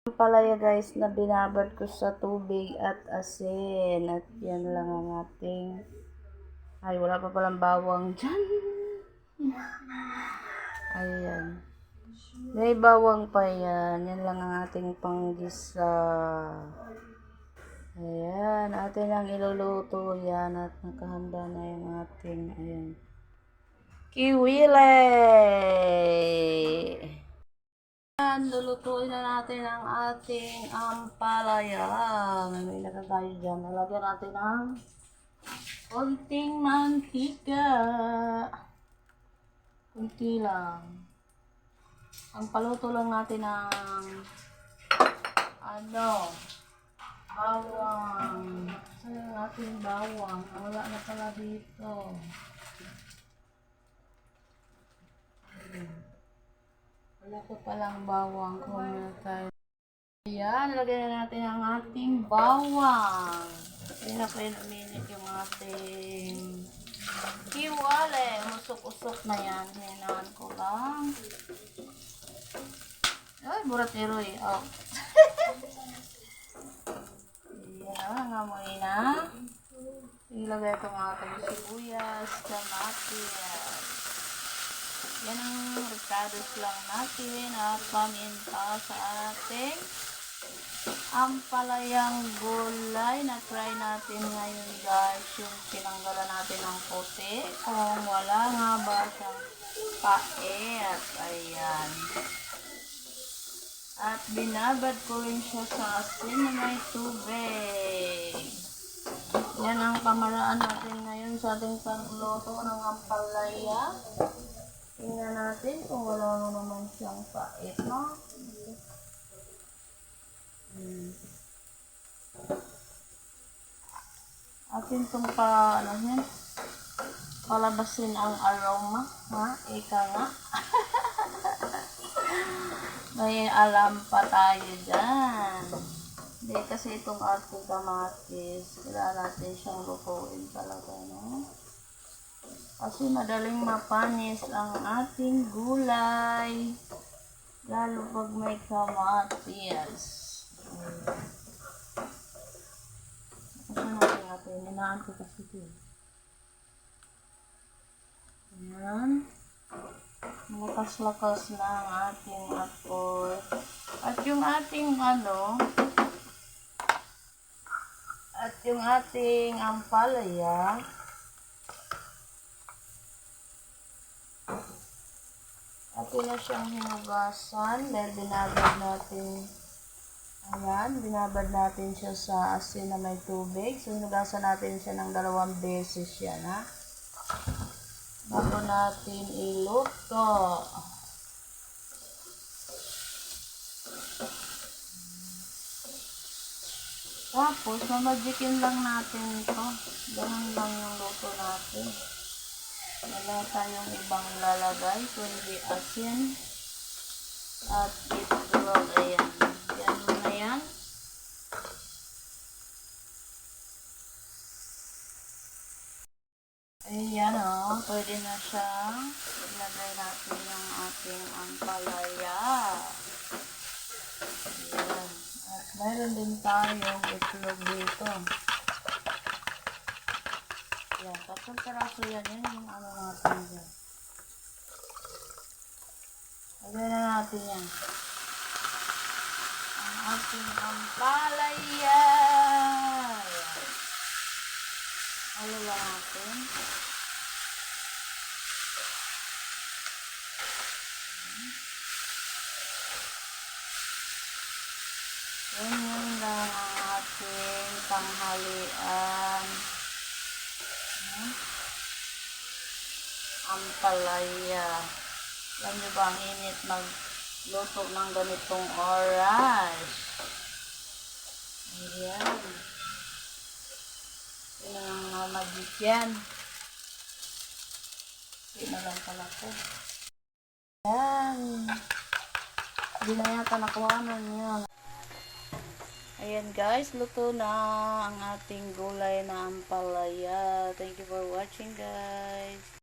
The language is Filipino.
Palaya guys na binabad ko sa tubig at asin. At yan lang ang ating... Ay, wala pa palang bawang dyan. Ayan. May bawang pa yan. Yan lang ang ating panggisa. Ayan. Atin ang iluluto yan. At nakahanda na yung ating... Ayan. Kiwile! Lulutuin na natin ang ating ampalaya. May ilagay tayo dyan. Nalagyan natin ng konting mantika. Kunti lang. Ang paluto lang natin ng bawang. Saan ang ating bawang? Wala na pala dito. Wala ko palang bawang kung ano tayo. Ayan, lagyan na natin ang ating bawang. Ayan na kayo minute yung ating kiwale. Usok-usok na yan. Hinaan ko lang. Ay, buratero eh. Oh. Ayan, ngamoy na. Ilagay ko ang ating sibuyas, kamatis. Yan ang ricados lang natin at paminta sa ating ampalayang gulay na try natin ngayon guys, yung tinanggalan natin ng puti kung wala nga ba siyang pait. Ayan. At binabad ko rin siya sa asin na may tubig. Yan ang pamaraan natin ngayon sa ating pagluto ng ampalaya. Tingnan natin kung wala naman siyang pait, no? Atin itong palabasin ang aroma, ha? Ika nga. May alam pa tayo dyan. Hindi kasi itong ating kamatis, kailangan natin siyang lutuin talaga, no? Kasi madaling mapanis ang ating gulay. Lalo pag may kamatis. Ano natin? Inaan ko kasi ito. Ayan. Lakas-lakas na ang ating apoy. At yung ating ampalaya, atin na siyang hinugasan dahil binabad natin siya sa asin na may tubig. So, hinugasan natin siya ng 2 beses yan, ha? Bago natin iluto. Tapos, mamagikin lang natin ito. Ganun lang yung luto natin. Wala tayong ibang lalagay, kundi asin at itlog. Ayan. Yan muna yan. Ayan o. Pwede na siyang ilagay natin yung ating ampalaya. Ayan. At mayroon din tayong itlog dito. Yan, 3 peraso yan. Yan yung natin dyan. Lagyan na natin yan. Ang ating ampalaya. Ayan. Halo lang natin. Ganyan lang ang ating tanghalian. Ampalaya. Alam nyo ba ang init magluto ng ganitong oras? Ayan. Ito na lang mamagit yan. Ito na lang pala ko. Ayan. Hindi na yata nakuhanan yun. Ayan guys, luto na ang ating gulay na ampalaya. Thank you for watching guys.